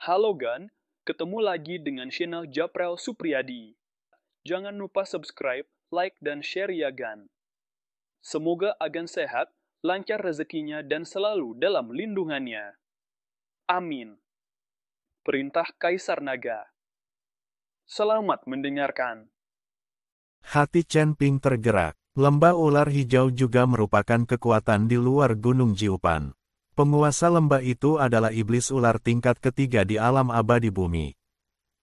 Halo Gan, ketemu lagi dengan channel Japrel Supriyadi. Jangan lupa subscribe, like, dan share ya Gan. Semoga Agan sehat, lancar rezekinya, dan selalu dalam lindungannya. Amin. Perintah Kaisar Naga. Selamat mendengarkan. Hati Chen Ping tergerak. Lembah ular hijau juga merupakan kekuatan di luar Gunung Jiupan. Penguasa lembah itu adalah iblis ular tingkat ketiga di alam abadi bumi.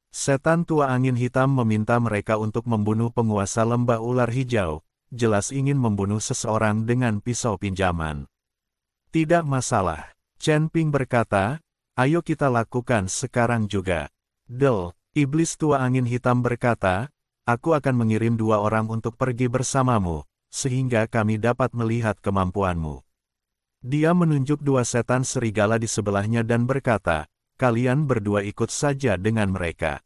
Setan tua angin hitam meminta mereka untuk membunuh penguasa lembah ular hijau, jelas ingin membunuh seseorang dengan pisau pinjaman. Tidak masalah, Chen Ping berkata, ayo kita lakukan sekarang juga. Del, iblis tua angin hitam berkata, aku akan mengirim 2 orang untuk pergi bersamamu, sehingga kami dapat melihat kemampuanmu. Dia menunjuk 2 setan serigala di sebelahnya dan berkata, kalian berdua ikut saja dengan mereka.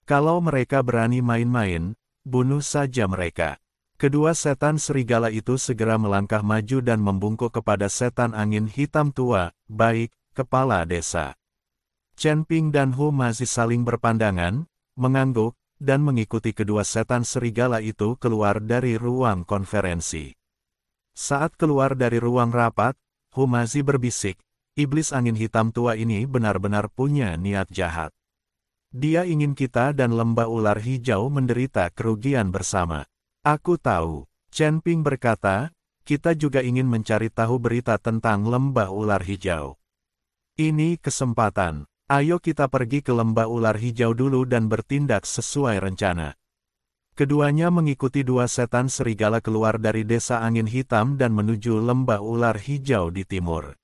Kalau mereka berani main-main, bunuh saja mereka. Kedua setan serigala itu segera melangkah maju dan membungkuk kepada setan angin hitam tua, baik, kepala desa. Chen Ping dan Hu masih saling berpandangan, mengangguk, dan mengikuti kedua setan serigala itu keluar dari ruang konferensi. Saat keluar dari ruang rapat, Humazi berbisik, iblis angin hitam tua ini benar-benar punya niat jahat. Dia ingin kita dan lembah ular hijau menderita kerugian bersama. Aku tahu, Chen Ping berkata, kita juga ingin mencari tahu berita tentang lembah ular hijau. Ini kesempatan. Ayo kita pergi ke lembah ular hijau dulu dan bertindak sesuai rencana. Keduanya mengikuti 2 setan serigala keluar dari desa angin hitam dan menuju lembah ular hijau di timur.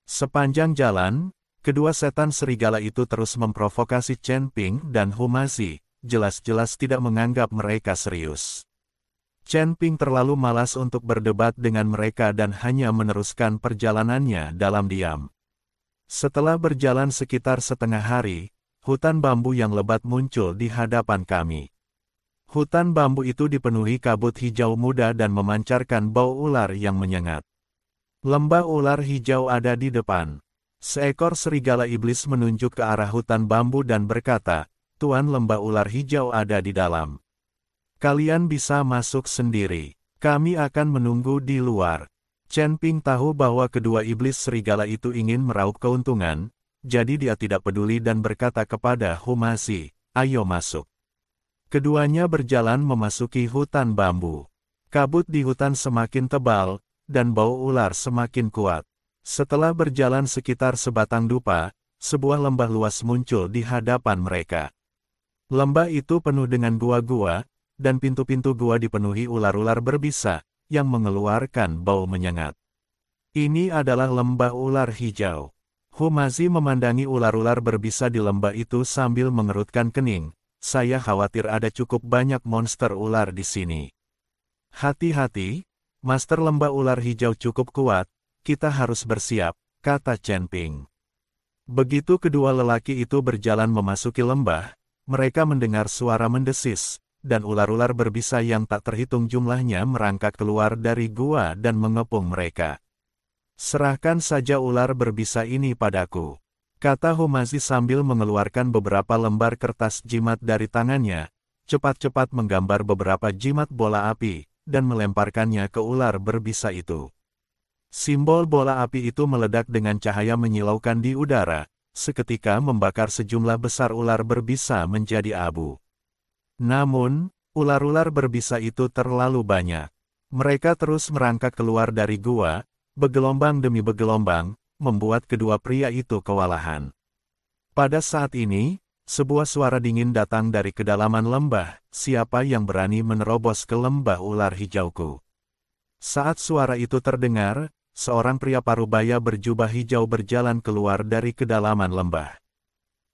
Sepanjang jalan, kedua setan serigala itu terus memprovokasi Chen Ping dan Humazi, jelas-jelas tidak menganggap mereka serius. Chen Ping terlalu malas untuk berdebat dengan mereka dan hanya meneruskan perjalanannya dalam diam. Setelah berjalan sekitar setengah hari, hutan bambu yang lebat muncul di hadapan kami. Hutan bambu itu dipenuhi kabut hijau muda dan memancarkan bau ular yang menyengat. Lembah ular hijau ada di depan. Seekor serigala iblis menunjuk ke arah hutan bambu dan berkata, Tuan lembah ular hijau ada di dalam. Kalian bisa masuk sendiri. Kami akan menunggu di luar. Chen Ping tahu bahwa kedua iblis serigala itu ingin meraup keuntungan, jadi dia tidak peduli dan berkata kepada Humazi, ayo masuk. Keduanya berjalan memasuki hutan bambu. Kabut di hutan semakin tebal, dan bau ular semakin kuat. Setelah berjalan sekitar sebatang dupa, sebuah lembah luas muncul di hadapan mereka. Lembah itu penuh dengan gua-gua, dan pintu-pintu gua dipenuhi ular-ular berbisa, yang mengeluarkan bau menyengat. Ini adalah lembah ular hijau. Humazi memandangi ular-ular berbisa di lembah itu sambil mengerutkan kening. Saya khawatir ada cukup banyak monster ular di sini. Hati-hati, Master lembah ular hijau cukup kuat, kita harus bersiap, kata Chen Ping. Begitu kedua lelaki itu berjalan memasuki lembah, mereka mendengar suara mendesis, dan ular-ular berbisa yang tak terhitung jumlahnya merangkak keluar dari gua dan mengepung mereka. Serahkan saja ular berbisa ini padaku, kata Humazi sambil mengeluarkan beberapa lembar kertas jimat dari tangannya, cepat-cepat menggambar beberapa jimat bola api, dan melemparkannya ke ular berbisa itu. Simbol bola api itu meledak dengan cahaya menyilaukan di udara, seketika membakar sejumlah besar ular berbisa menjadi abu. Namun, ular-ular berbisa itu terlalu banyak. Mereka terus merangkak keluar dari gua, bergelombang demi bergelombang, membuat kedua pria itu kewalahan. Pada saat ini, sebuah suara dingin datang dari kedalaman lembah, siapa yang berani menerobos ke lembah ular hijauku. Saat suara itu terdengar, seorang pria parubaya berjubah hijau berjalan keluar dari kedalaman lembah.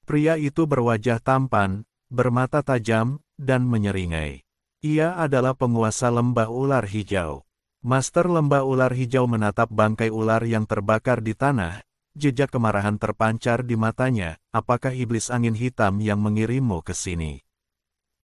Pria itu berwajah tampan, bermata tajam, dan menyeringai. Ia adalah penguasa lembah ular hijau. Master lembah ular hijau menatap bangkai ular yang terbakar di tanah, jejak kemarahan terpancar di matanya, apakah iblis angin hitam yang mengirimmu ke sini?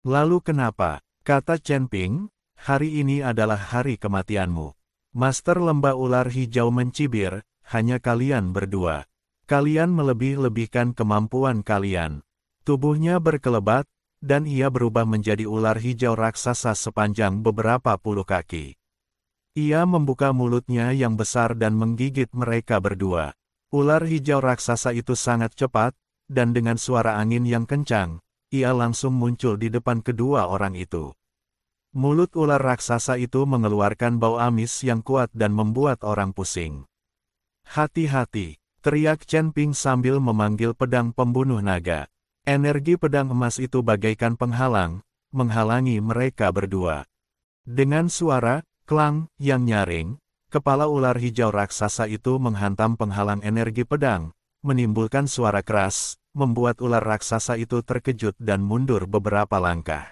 Lalu kenapa? Kata Chen Ping, hari ini adalah hari kematianmu. Master lembah ular hijau mencibir, hanya kalian berdua. Kalian melebih-lebihkan kemampuan kalian. Tubuhnya berkelebat, dan ia berubah menjadi ular hijau raksasa sepanjang beberapa puluh kaki. Ia membuka mulutnya yang besar dan menggigit mereka berdua. Ular hijau raksasa itu sangat cepat, dan dengan suara angin yang kencang, ia langsung muncul di depan kedua orang itu. Mulut ular raksasa itu mengeluarkan bau amis yang kuat dan membuat orang pusing. "Hati-hati!" teriak Chen Ping sambil memanggil pedang pembunuh naga. Energi pedang emas itu bagaikan penghalang, menghalangi mereka berdua. Dengan suara klang yang nyaring, kepala ular hijau raksasa itu menghantam penghalang energi pedang, menimbulkan suara keras, membuat ular raksasa itu terkejut dan mundur beberapa langkah.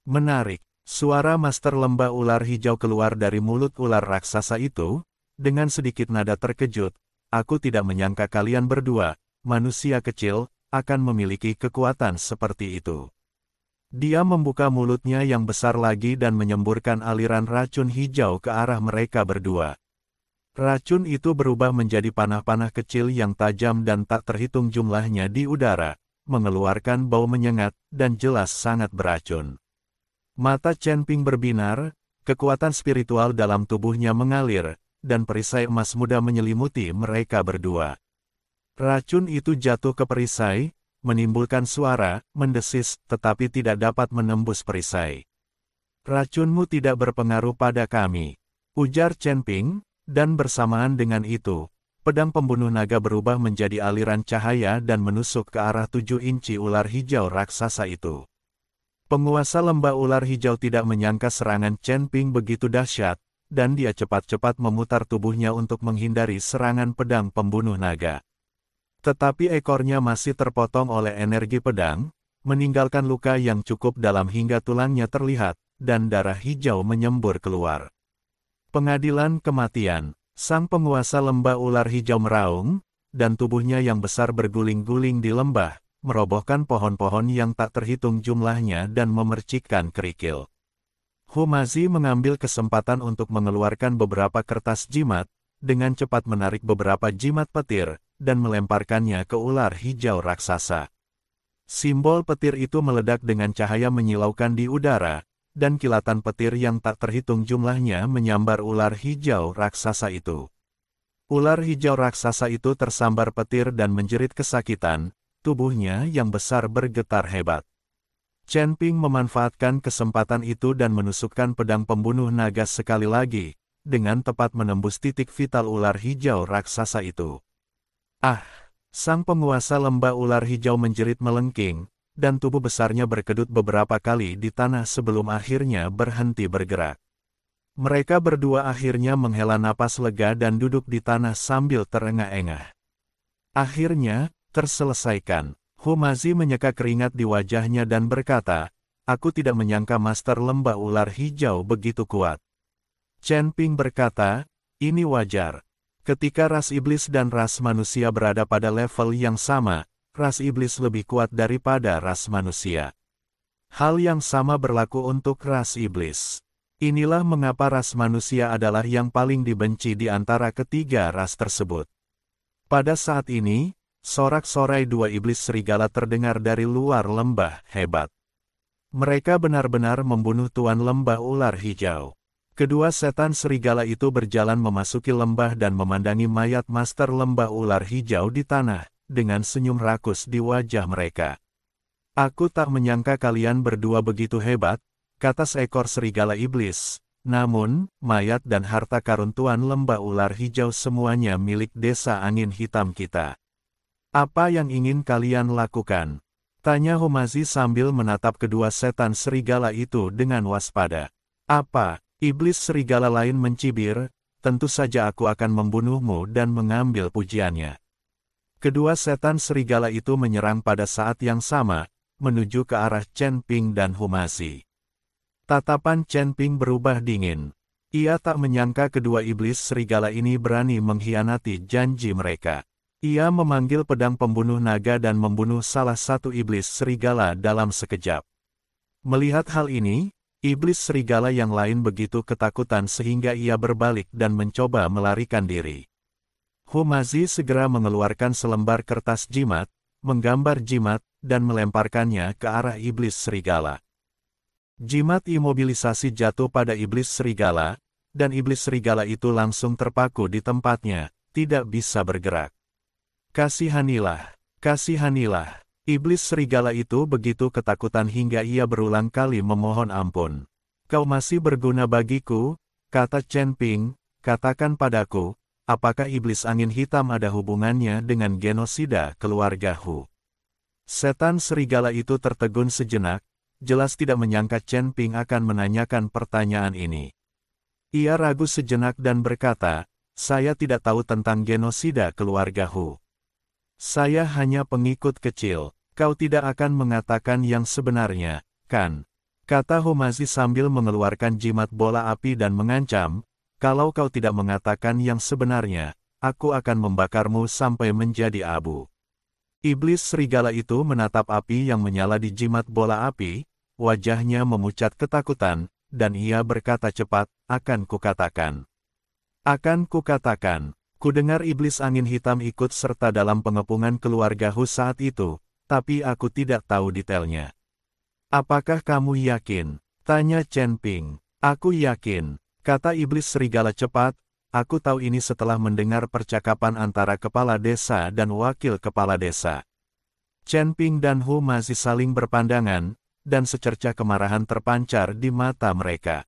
Menarik, suara master lembah ular hijau keluar dari mulut ular raksasa itu, dengan sedikit nada terkejut. "Aku tidak menyangka kalian berdua, manusia kecil, akan memiliki kekuatan seperti itu." Dia membuka mulutnya yang besar lagi dan menyemburkan aliran racun hijau ke arah mereka berdua. Racun itu berubah menjadi panah-panah kecil yang tajam dan tak terhitung jumlahnya di udara, mengeluarkan bau menyengat dan jelas sangat beracun. Mata Chen Ping berbinar, kekuatan spiritual dalam tubuhnya mengalir, dan perisai emas muda menyelimuti mereka berdua. Racun itu jatuh ke perisai, menimbulkan suara, mendesis, tetapi tidak dapat menembus perisai. "Racunmu tidak berpengaruh pada kami," ujar Chen Ping, dan bersamaan dengan itu, pedang pembunuh naga berubah menjadi aliran cahaya dan menusuk ke arah 7 inci ular hijau raksasa itu. Penguasa lembah ular hijau tidak menyangka serangan Chen Ping begitu dahsyat, dan dia cepat-cepat memutar tubuhnya untuk menghindari serangan pedang pembunuh naga. Tetapi ekornya masih terpotong oleh energi pedang, meninggalkan luka yang cukup dalam hingga tulangnya terlihat, dan darah hijau menyembur keluar. "Pengadilan kematian." Sang penguasa lembah ular hijau meraung, dan tubuhnya yang besar berguling-guling di lembah, merobohkan pohon-pohon yang tak terhitung jumlahnya dan memercikkan kerikil. Humazi mengambil kesempatan untuk mengeluarkan beberapa kertas jimat, dengan cepat menarik beberapa jimat petir, dan melemparkannya ke ular hijau raksasa. Simbol petir itu meledak dengan cahaya menyilaukan di udara, dan kilatan petir yang tak terhitung jumlahnya menyambar ular hijau raksasa itu. Ular hijau raksasa itu tersambar petir dan menjerit kesakitan, tubuhnya yang besar bergetar hebat. Chen Ping memanfaatkan kesempatan itu dan menusukkan pedang pembunuh naga sekali lagi, dengan tepat menembus titik vital ular hijau raksasa itu. "Ah!" Sang penguasa lembah ular hijau menjerit melengking, dan tubuh besarnya berkedut beberapa kali di tanah sebelum akhirnya berhenti bergerak. Mereka berdua akhirnya menghela napas lega dan duduk di tanah sambil terengah-engah. Akhirnya, terselesaikan. Humazi menyeka keringat di wajahnya dan berkata, "Aku tidak menyangka master lembah ular hijau begitu kuat." Chen Ping berkata, "Ini wajar. Ketika ras iblis dan ras manusia berada pada level yang sama, ras iblis lebih kuat daripada ras manusia. Hal yang sama berlaku untuk ras iblis. Inilah mengapa ras manusia adalah yang paling dibenci di antara ketiga ras tersebut." Pada saat ini, sorak-sorai 2 iblis serigala terdengar dari luar lembah hebat. Mereka benar-benar membunuh tuan lembah ular hijau. Kedua setan serigala itu berjalan memasuki lembah dan memandangi mayat master lembah ular hijau di tanah, dengan senyum rakus di wajah mereka. "Aku tak menyangka kalian berdua begitu hebat," kata seekor serigala iblis. "Namun, mayat dan harta karun tuan lembah ular hijau semuanya milik desa angin hitam kita. Apa yang ingin kalian lakukan?" tanya Humazi sambil menatap kedua setan serigala itu dengan waspada. "Apa?" Iblis serigala lain mencibir, "Tentu saja aku akan membunuhmu dan mengambil pujiannya." Kedua setan serigala itu menyerang pada saat yang sama, menuju ke arah Chen Ping dan Humazi. Tatapan Chen Ping berubah dingin. Ia tak menyangka kedua iblis serigala ini berani mengkhianati janji mereka. Ia memanggil pedang pembunuh naga dan membunuh salah satu iblis serigala dalam sekejap. Melihat hal ini, iblis serigala yang lain begitu ketakutan sehingga ia berbalik dan mencoba melarikan diri. Humazi segera mengeluarkan selembar kertas jimat, menggambar jimat, dan melemparkannya ke arah iblis serigala. Jimat imobilisasi jatuh pada iblis serigala, dan iblis serigala itu langsung terpaku di tempatnya, tidak bisa bergerak. Kasihanilah, kasihanilah. Iblis serigala itu begitu ketakutan hingga ia berulang kali memohon ampun. Kau masih berguna bagiku, kata Chen Ping, katakan padaku, apakah iblis angin hitam ada hubungannya dengan genosida keluarga Hu? Setan serigala itu tertegun sejenak, jelas tidak menyangka Chen Ping akan menanyakan pertanyaan ini. Ia ragu sejenak dan berkata, saya tidak tahu tentang genosida keluarga Hu. Saya hanya pengikut kecil, kau tidak akan mengatakan yang sebenarnya, kan? Kata Humazi sambil mengeluarkan jimat bola api dan mengancam, kalau kau tidak mengatakan yang sebenarnya, aku akan membakarmu sampai menjadi abu. Iblis serigala itu menatap api yang menyala di jimat bola api, wajahnya memucat ketakutan, dan ia berkata cepat, akan kukatakan. Akan kukatakan. Kudengar iblis angin hitam ikut serta dalam pengepungan keluarga Hu saat itu, tapi aku tidak tahu detailnya. Apakah kamu yakin? Tanya Chen Ping. Aku yakin, kata iblis serigala cepat, aku tahu ini setelah mendengar percakapan antara kepala desa dan wakil kepala desa. Chen Ping dan Hu masih saling berpandangan, dan secercah kemarahan terpancar di mata mereka.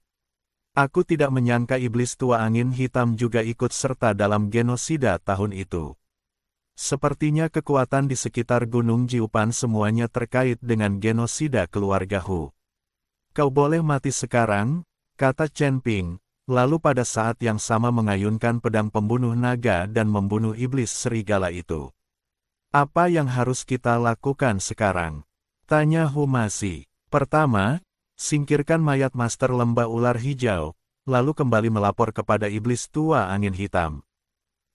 Aku tidak menyangka iblis tua angin hitam juga ikut serta dalam genosida tahun itu. Sepertinya kekuatan di sekitar Gunung Jiupan semuanya terkait dengan genosida keluarga Hu. Kau boleh mati sekarang, kata Chen Ping, lalu pada saat yang sama mengayunkan pedang pembunuh naga dan membunuh iblis serigala itu. Apa yang harus kita lakukan sekarang? Tanya Humazi. Pertama, singkirkan mayat Master Lembah Ular Hijau, lalu kembali melapor kepada iblis tua angin hitam.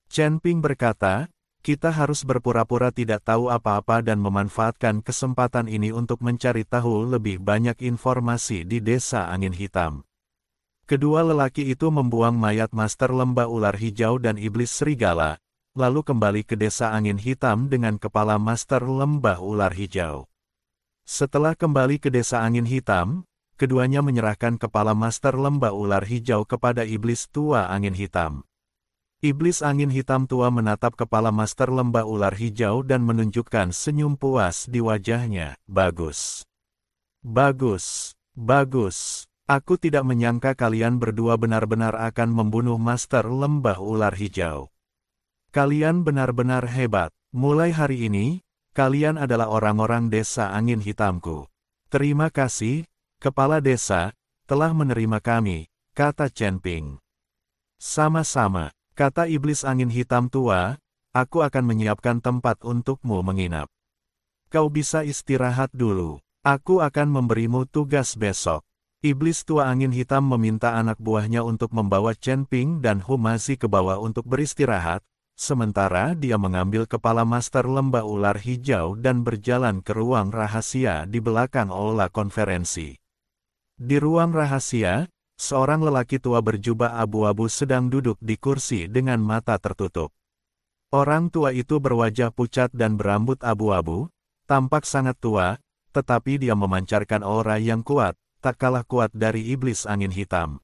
Chen Ping berkata, kita harus berpura-pura tidak tahu apa-apa dan memanfaatkan kesempatan ini untuk mencari tahu lebih banyak informasi di desa angin hitam. Kedua lelaki itu membuang mayat Master Lembah Ular Hijau dan iblis serigala, lalu kembali ke desa angin hitam dengan kepala Master Lembah Ular Hijau. Setelah kembali ke desa angin hitam, keduanya menyerahkan kepala Master Lembah Ular Hijau kepada iblis tua angin hitam. Iblis angin hitam tua menatap kepala Master Lembah Ular Hijau dan menunjukkan senyum puas di wajahnya. Bagus. Bagus. Bagus. Aku tidak menyangka kalian berdua benar-benar akan membunuh Master Lembah Ular Hijau. Kalian benar-benar hebat. Mulai hari ini, kalian adalah orang-orang desa angin hitamku. Terima kasih, kepala desa, telah menerima kami, kata Chen Ping. Sama-sama, kata iblis angin hitam tua, aku akan menyiapkan tempat untukmu menginap. Kau bisa istirahat dulu, aku akan memberimu tugas besok. Iblis tua angin hitam meminta anak buahnya untuk membawa Chen Ping dan Humazi ke bawah untuk beristirahat, sementara dia mengambil kepala Master Lembah Ular Hijau dan berjalan ke ruang rahasia di belakang aula konferensi. Di ruang rahasia, seorang lelaki tua berjubah abu-abu sedang duduk di kursi dengan mata tertutup. Orang tua itu berwajah pucat dan berambut abu-abu, tampak sangat tua, tetapi dia memancarkan aura yang kuat, tak kalah kuat dari iblis angin hitam.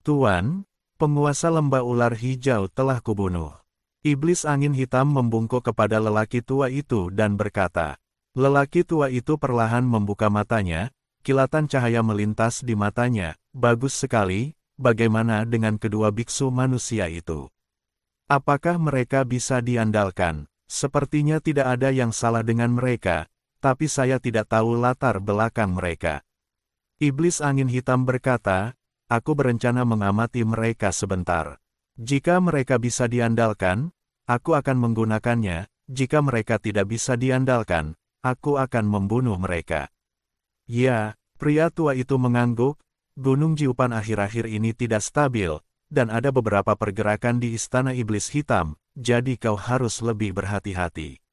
Tuan, penguasa Lembah Ular Hijau telah kubunuh. Iblis angin hitam membungkuk kepada lelaki tua itu dan berkata. Lelaki tua itu perlahan membuka matanya, kilatan cahaya melintas di matanya. Bagus sekali, bagaimana dengan kedua biksu manusia itu? Apakah mereka bisa diandalkan? Sepertinya tidak ada yang salah dengan mereka, tapi saya tidak tahu latar belakang mereka. Iblis angin hitam berkata, aku berencana mengamati mereka sebentar. Jika mereka bisa diandalkan, aku akan menggunakannya. Jika mereka tidak bisa diandalkan, aku akan membunuh mereka. Ya, pria tua itu mengangguk. Gunung Jiupan akhir-akhir ini tidak stabil, dan ada beberapa pergerakan di Istana Iblis Hitam, jadi kau harus lebih berhati-hati.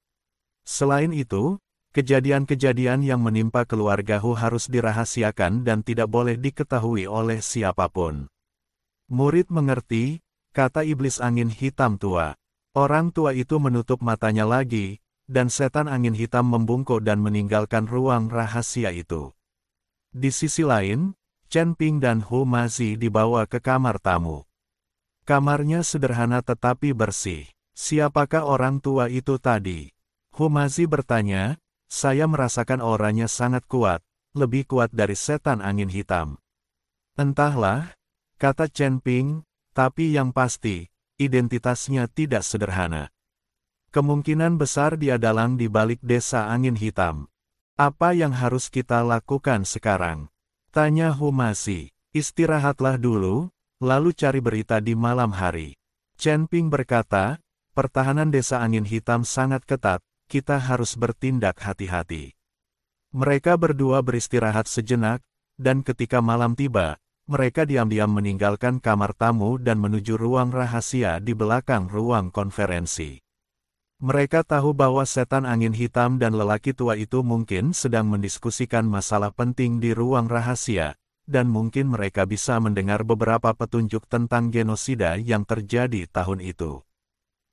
Selain itu, kejadian-kejadian yang menimpa keluarga Hu harus dirahasiakan dan tidak boleh diketahui oleh siapapun. Murid mengerti, kata iblis angin hitam tua. Orang tua itu menutup matanya lagi, dan setan angin hitam membungkuk dan meninggalkan ruang rahasia itu. Di sisi lain, Chen Ping dan Hu Mazi dibawa ke kamar tamu. Kamarnya sederhana tetapi bersih. Siapakah orang tua itu tadi? Hu Mazi bertanya, saya merasakan auranya sangat kuat, lebih kuat dari setan angin hitam. Entahlah, kata Chen Ping, tapi yang pasti, identitasnya tidak sederhana. Kemungkinan besar dia dalang di balik desa angin hitam. Apa yang harus kita lakukan sekarang? Tanya Hu Mazi. Istirahatlah dulu, lalu cari berita di malam hari. Chen Ping berkata, pertahanan desa angin hitam sangat ketat, kita harus bertindak hati-hati. Mereka berdua beristirahat sejenak, dan ketika malam tiba, mereka diam-diam meninggalkan kamar tamu dan menuju ruang rahasia di belakang ruang konferensi. Mereka tahu bahwa setan angin hitam dan lelaki tua itu mungkin sedang mendiskusikan masalah penting di ruang rahasia, dan mungkin mereka bisa mendengar beberapa petunjuk tentang genosida yang terjadi tahun itu.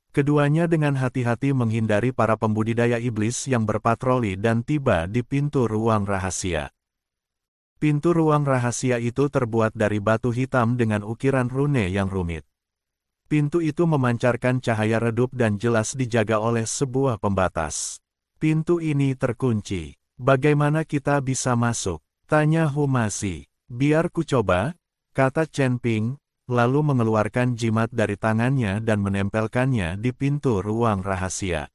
Keduanya dengan hati-hati menghindari para pembudidaya iblis yang berpatroli dan tiba di pintu ruang rahasia. Pintu ruang rahasia itu terbuat dari batu hitam dengan ukiran rune yang rumit. Pintu itu memancarkan cahaya redup dan jelas dijaga oleh sebuah pembatas. Pintu ini terkunci. Bagaimana kita bisa masuk? Tanya Hu Mazi. Biar ku coba, kata Chen Ping, lalu mengeluarkan jimat dari tangannya dan menempelkannya di pintu ruang rahasia.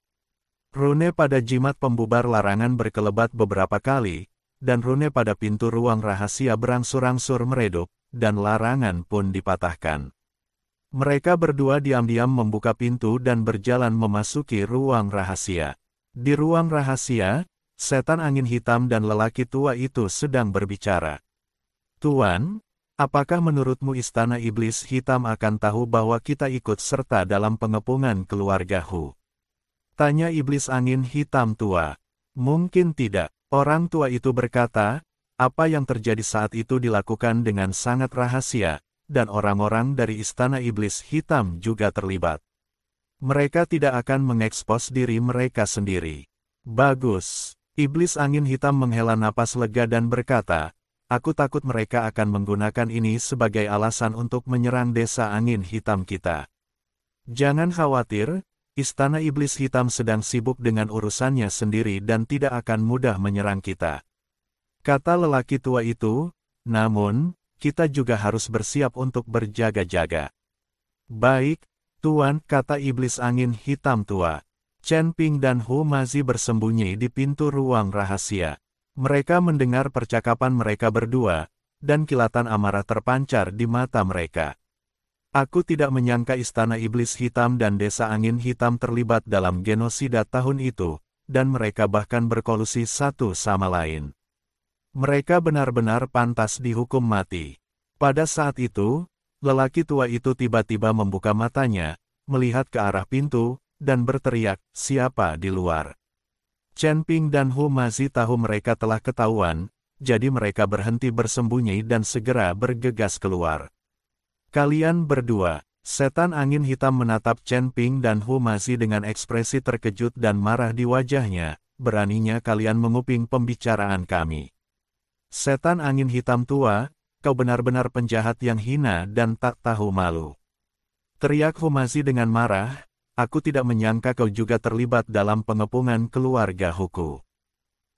Rune pada jimat pembubar larangan berkelebat beberapa kali, dan rune pada pintu ruang rahasia berangsur-angsur meredup, dan larangan pun dipatahkan. Mereka berdua diam-diam membuka pintu dan berjalan memasuki ruang rahasia. Di ruang rahasia, setan angin hitam dan lelaki tua itu sedang berbicara. Tuan, apakah menurutmu istana iblis hitam akan tahu bahwa kita ikut serta dalam pengepungan keluarga Hu? Tanya iblis angin hitam tua. Mungkin tidak. Orang tua itu berkata, apa yang terjadi saat itu dilakukan dengan sangat rahasia, dan orang-orang dari istana iblis hitam juga terlibat. Mereka tidak akan mengekspos diri mereka sendiri. Bagus. Iblis angin hitam menghela napas lega dan berkata, aku takut mereka akan menggunakan ini sebagai alasan untuk menyerang desa angin hitam kita. Jangan khawatir, istana iblis hitam sedang sibuk dengan urusannya sendiri dan tidak akan mudah menyerang kita. Kata lelaki tua itu, namun, kita juga harus bersiap untuk berjaga-jaga. Baik, Tuan, kata iblis angin hitam tua. Chen Ping dan Hu Mazi bersembunyi di pintu ruang rahasia. Mereka mendengar percakapan mereka berdua, dan kilatan amarah terpancar di mata mereka. Aku tidak menyangka istana iblis hitam dan desa angin hitam terlibat dalam genosida tahun itu, dan mereka bahkan berkolusi satu sama lain. Mereka benar-benar pantas dihukum mati. Pada saat itu, lelaki tua itu tiba-tiba membuka matanya, melihat ke arah pintu, dan berteriak, siapa di luar? Chen Ping dan Hu Mazi tahu mereka telah ketahuan, jadi mereka berhenti bersembunyi dan segera bergegas keluar. Kalian berdua, setan angin hitam menatap Chen Ping dan Hu Mazi dengan ekspresi terkejut dan marah di wajahnya, beraninya kalian menguping pembicaraan kami. Setan angin hitam tua, kau benar-benar penjahat yang hina dan tak tahu malu. Teriak Hu Mazi dengan marah, aku tidak menyangka kau juga terlibat dalam pengepungan keluarga Huku.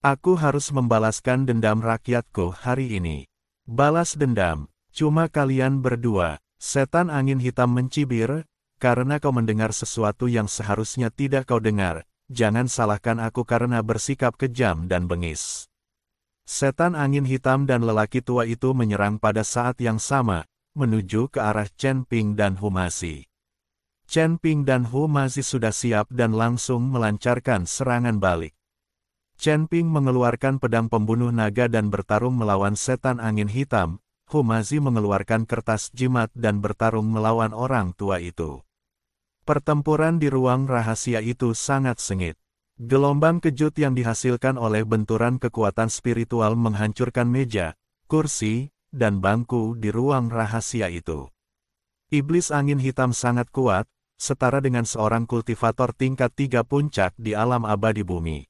Aku harus membalaskan dendam rakyatku hari ini. Balas dendam, cuma kalian berdua, setan angin hitam mencibir, karena kau mendengar sesuatu yang seharusnya tidak kau dengar, jangan salahkan aku karena bersikap kejam dan bengis. Setan angin hitam dan lelaki tua itu menyerang pada saat yang sama, menuju ke arah Chen Ping dan Hu Mazi. Chen Ping dan Hu Mazi sudah siap dan langsung melancarkan serangan balik. Chen Ping mengeluarkan pedang pembunuh naga dan bertarung melawan setan angin hitam, Hu Mazi mengeluarkan kertas jimat dan bertarung melawan orang tua itu. Pertempuran di ruang rahasia itu sangat sengit. Gelombang kejut yang dihasilkan oleh benturan kekuatan spiritual menghancurkan meja, kursi, dan bangku di ruang rahasia itu. Iblis angin hitam sangat kuat, setara dengan seorang kultivator tingkat 3 puncak di alam abadi bumi.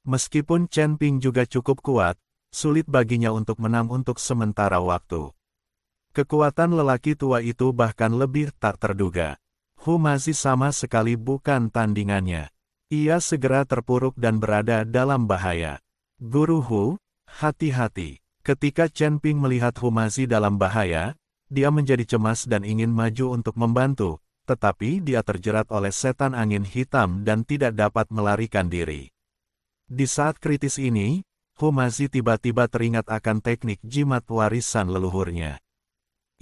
Meskipun Chen Ping juga cukup kuat, sulit baginya untuk menang untuk sementara waktu. Kekuatan lelaki tua itu bahkan lebih tak terduga. Hu Mazi sama sekali bukan tandingannya. Ia segera terpuruk dan berada dalam bahaya. Guru Hu, hati-hati. Ketika Chen Ping melihat Hu Mazi dalam bahaya, dia menjadi cemas dan ingin maju untuk membantu, tetapi dia terjerat oleh setan angin hitam dan tidak dapat melarikan diri. Di saat kritis ini, Hu Mazi tiba-tiba teringat akan teknik jimat warisan leluhurnya.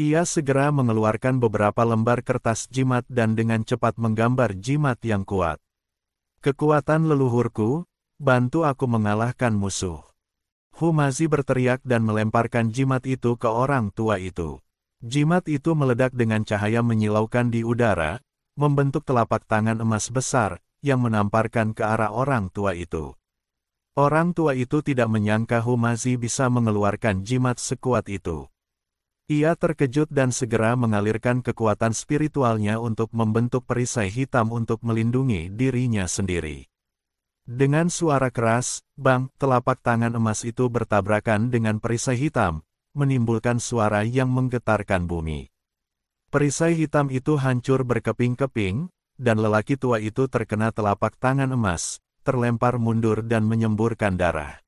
Ia segera mengeluarkan beberapa lembar kertas jimat dan dengan cepat menggambar jimat yang kuat. Kekuatan leluhurku, bantu aku mengalahkan musuh. Hu Mazi berteriak dan melemparkan jimat itu ke orang tua itu. Jimat itu meledak dengan cahaya menyilaukan di udara, membentuk telapak tangan emas besar, yang menamparkan ke arah orang tua itu. Orang tua itu tidak menyangka Hu Mazi bisa mengeluarkan jimat sekuat itu. Ia terkejut dan segera mengalirkan kekuatan spiritualnya untuk membentuk perisai hitam untuk melindungi dirinya sendiri. Dengan suara keras, bang, telapak tangan emas itu bertabrakan dengan perisai hitam, menimbulkan suara yang menggetarkan bumi. Perisai hitam itu hancur berkeping-keping, dan lelaki tua itu terkena telapak tangan emas, terlempar mundur dan menyemburkan darah.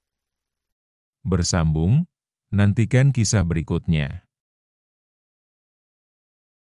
Bersambung, nantikan kisah berikutnya.